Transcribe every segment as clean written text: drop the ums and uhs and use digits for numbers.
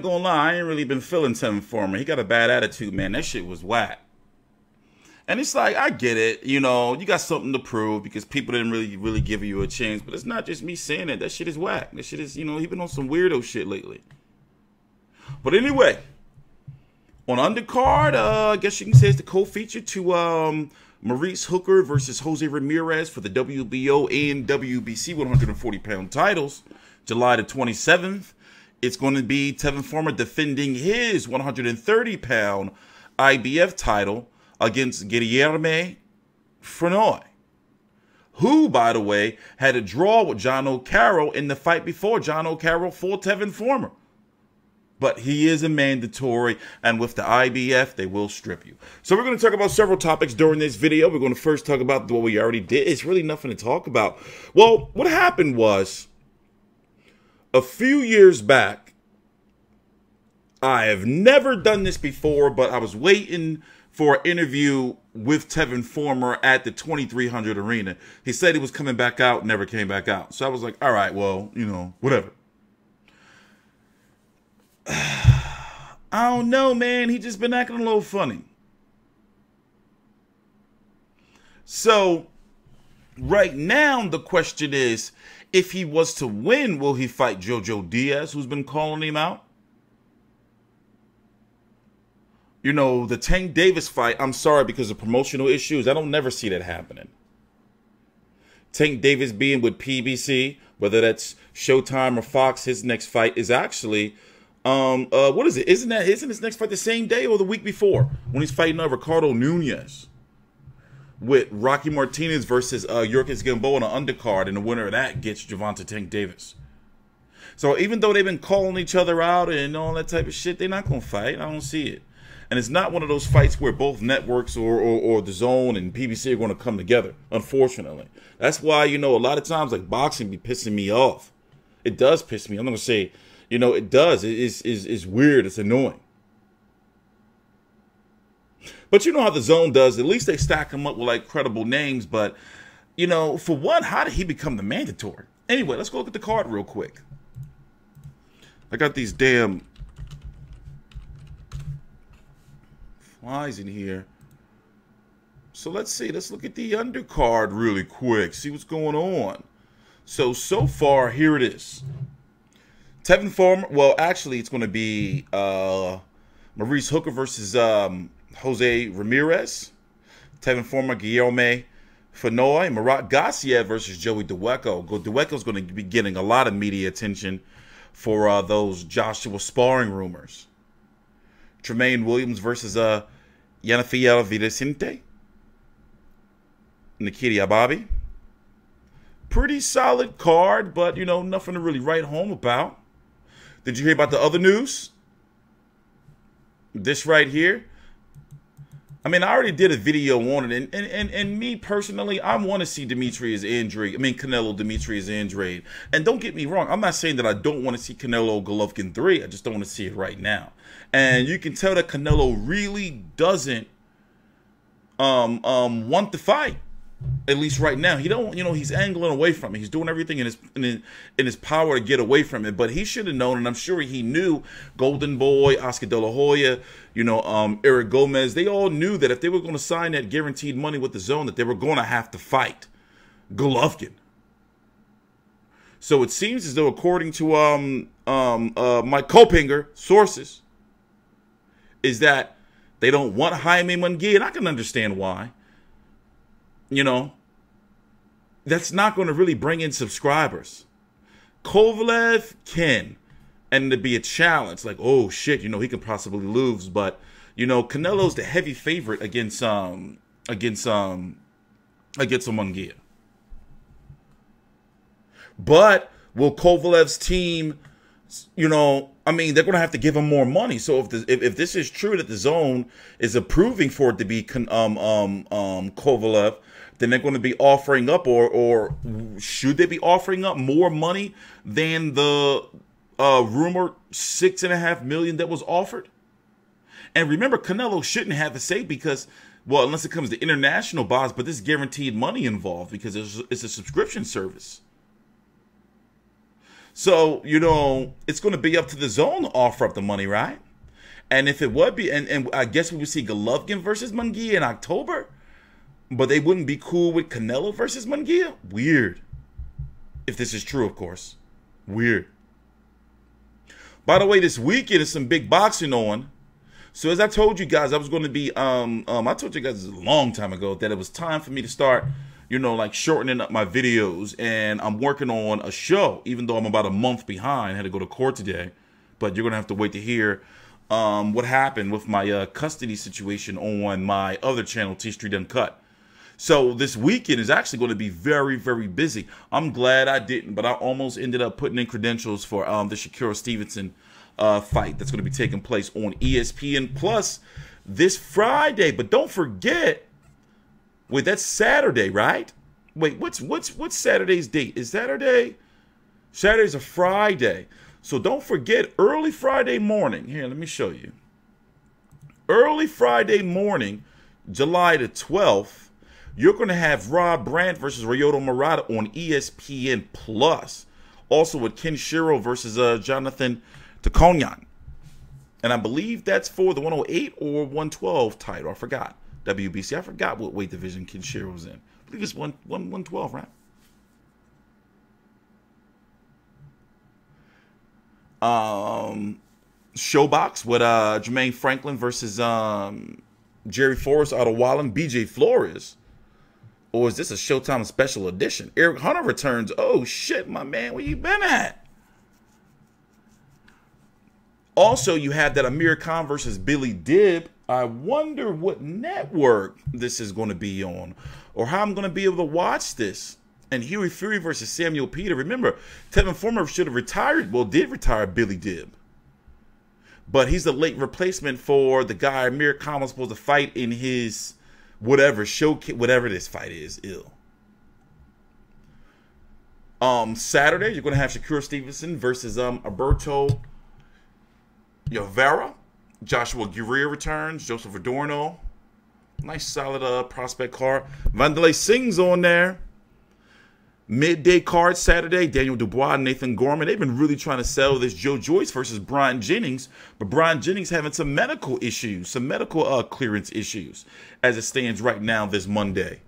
gonna lie, I ain't really been feeling Tevin Farmer. He got a bad attitude, man. That shit was whack. And it's like, I get it, you know, you got something to prove because people didn't really give you a chance. But it's not just me saying it. That shit is whack. That shit is, you know, he been on some weirdo shit lately. But anyway, on undercard, I guess you can say it's the co-feature to Maurice Hooker versus Jose Ramirez for the WBO and WBC 140-pound titles, July the 27th. It's going to be Tevin Farmer defending his 130-pound IBF title against Guillaume Frenois, who, by the way, had a draw with John O'Carroll in the fight before. John O'Carroll fought Tevin Farmer. But he is a mandatory, and with the IBF, they will strip you. So we're going to talk about several topics during this video. We're going to first talk about what we already did. It's really nothing to talk about. Well, what happened was, a few years back, I have never done this before, but I was waiting for an interview with Tevin Farmer at the 2300 Arena. He said he was coming back out, never came back out. So I was like, all right, well, you know, whatever. I don't know, man. He just been acting a little funny. So, right now, the question is, if he was to win, will he fight Jojo Diaz, who's been calling him out? You know, the Tank Davis fight, I'm sorry, because of promotional issues, I don't never see that happening. Tank Davis being with PBC, whether that's Showtime or Fox, his next fight is actually, what is it? Isn't his next fight the same day or the week before when he's fighting Ricardo Nunez with Rocky Martinez versus Yorkis Gamboa on an undercard, and the winner of that gets Gervonta Tank Davis. So even though they've been calling each other out and all that type of shit, they're not gonna fight. I don't see it. And it's not one of those fights where both networks or the Zone and PBC are going to come together, unfortunately. That's why, you know, a lot of times, like, boxing be pissing me off. It does piss me. I'm not going to say, you know, it does. It's weird. It's annoying. But you know how the Zone does. At least they stack them up with, like, credible names. But, you know, for one, how did he become the mandatory? Anyway, let's go look at the card real quick. I got these damn flies in here. So let's see. Let's look at the undercard really quick. See what's going on. So far, here it is. Tevin Farmer. Well, actually, it's going to be Maurice Hooker versus Jose Ramirez. Tevin Farmer, Guillaume Frenois. Marat Gassiev versus Joey Dwecko. Dwecko's going to be getting a lot of media attention for those Joshua sparring rumors. Tremaine Williams versus Yanafiel Vidacente. Nikita Ababi. Pretty solid card, but, you know, nothing to really write home about. Did you hear about the other news? This right here. I mean, I already did a video on it, and me personally, I want to see Canelo Demetrius Andrade. And don't get me wrong, I'm not saying that I don't want to see Canelo Golovkin 3. I just don't want to see it right now. And you can tell that Canelo really doesn't want to fight. At least right now, he don't. You know, he's angling away from it. He's doing everything in his power to get away from it. But he should have known, and I'm sure he knew. Golden Boy, Oscar De La Hoya, you know, Eric Gomez. They all knew that if they were going to sign that guaranteed money with the Zone, that they were going to have to fight Golovkin. So it seems as though, according to Mike Kopinger sources, is that they don't want Jaime Munguia, and I can understand why. You know, that's not going to really bring in subscribers. Kovalev can, and to be a challenge, like, oh shit, you know, he could possibly lose, but you know, Canelo's the heavy favorite against Munguia. But will Kovalev's team, you know, I mean, they're going to have to give him more money. So if this is true that the Zone is approving for it to be Kovalev, then they're going to be offering up, or should they be offering up more money than the rumored $6.5 million that was offered? And remember, Canelo shouldn't have a say because, well, unless it comes to international buys, but there's guaranteed money involved because it's a subscription service. So, you know, it's going to be up to the DAZN to offer up the money, right? And if it would be, and I guess we would see Golovkin versus Munguia in October, but they wouldn't be cool with Canelo versus Munguia? Weird. If this is true, of course. Weird. By the way, this weekend is some big boxing on. So as I told you guys, I was going to be, I told you guys a long time ago that it was time for me to start, you know, like shortening up my videos. And I'm working on a show, even though I'm about a month behind. I had to go to court today. But you're going to have to wait to hear what happened with my custody situation on my other channel, TstreeT Uncut. So this weekend is actually going to be very, very busy. I'm glad I didn't, but I almost ended up putting in credentials for the Shakur Stevenson fight that's going to be taking place on ESPN Plus this Friday. But don't forget, wait, that's Saturday, right? Wait, what's Saturday's date? Is Saturday? Saturday's a Friday. So don't forget, early Friday morning. Here, let me show you. Early Friday morning, July the 12th. You're going to have Rob Brandt versus Ryoto Murata on ESPN Plus. Also with Ken Shiro versus Jonathan Takonyan. And I believe that's for the 108 or 112 title. I forgot. WBC. I forgot what weight division Ken Shiro's in. I believe it's 112, right? Showbox with Jermaine Franklin versus Jerry Forrest out of Wallen. BJ Flores. Or is this a Showtime special edition? Eric Hunter returns. Oh, shit, my man. Where you been at? Also, you have that Amir Khan versus Billy Dibb. I wonder what network this is going to be on. Or how I'm going to be able to watch this. And Huey Fury versus Samuel Peter. Remember, Tevin Former should have retired. Well, did retire Billy Dibb. But he's the late replacement for the guy Amir Khan was supposed to fight in his... whatever this fight is, Saturday, you're going to have Shakur Stevenson versus Alberto Yavera. Joshua Guerrero returns. Joseph Adorno. Nice solid prospect card. Vanderlei Singh's on there. Midday card Saturday. Daniel Dubois and Nathan Gorman. They've been really trying to sell this Joe Joyce versus Brian Jennings. But Brian Jennings having some medical issues. Some medical clearance issues. As it stands right now this Monday.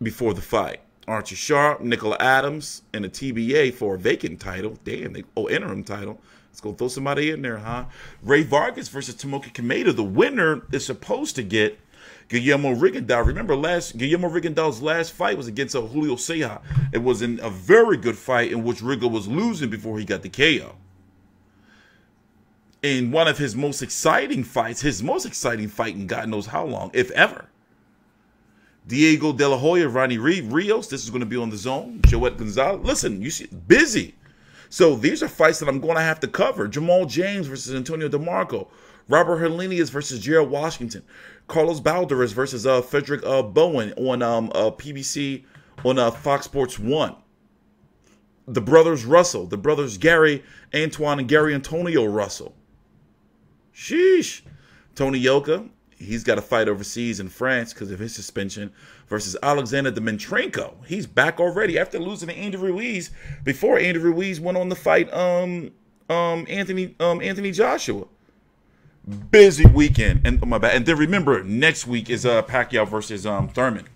Before the fight. Archie Sharp, Nicola Adams, and a TBA for a vacant title. Damn, interim title. Let's go throw somebody in there, huh? Ray Vargas versus Tomoki Kameda. The winner is supposed to get Guillermo Rigondeaux. Remember, Guillermo Rigondeaux's last fight was against Julio Ceja. It was in a very good fight in which Rigo was losing before he got the KO. In one of his most exciting fights, in God knows how long, if ever. Diego De La Hoya, Ronnie Rios. This is going to be on the DAZN. Joet Gonzalez. Listen, you see, busy. So these are fights that I'm going to have to cover. Jamal James versus Antonio DeMarco. Robert Hernandez versus Gerald Washington. Carlos Balderas versus Frederick Bowen on PBC on Fox Sports 1. The brothers Russell. The brothers Gary Antoine and Gary Antonio Russell. Sheesh. Tony Yoka. He's got a fight overseas in France because of his suspension versus Alexander Dmytrenko. He's back already after losing to Andy Ruiz before Andy Ruiz went on the fight Anthony Joshua. Busy weekend. And oh my bad. And then remember, next week is Pacquiao versus Thurman.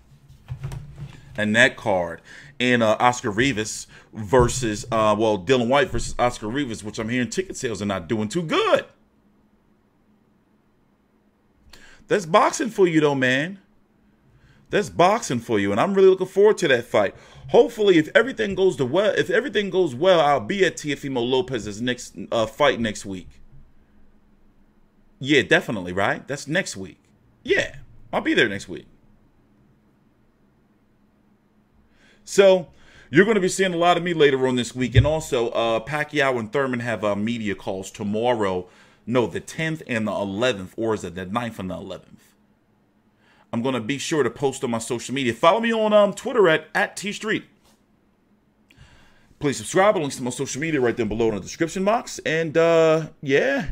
And that card. And Oscar Rivas versus Dylan White versus Oscar Rivas, which I'm hearing ticket sales are not doing too good. That's boxing for you, though, man. That's boxing for you, and I'm really looking forward to that fight. Hopefully, if everything goes well, I'll be at Teofimo Lopez's next fight next week. Yeah, definitely, right? That's next week. Yeah, I'll be there next week. So you're going to be seeing a lot of me later on this week, and also Pacquiao and Thurman have media calls tomorrow. No, the 10th and the 11th, or is it the 9th and the 11th? I'm going to be sure to post on my social media. Follow me on Twitter at TstreeT. Please subscribe. Links to my social media right there below in the description box. And, yeah,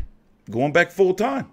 going back full time.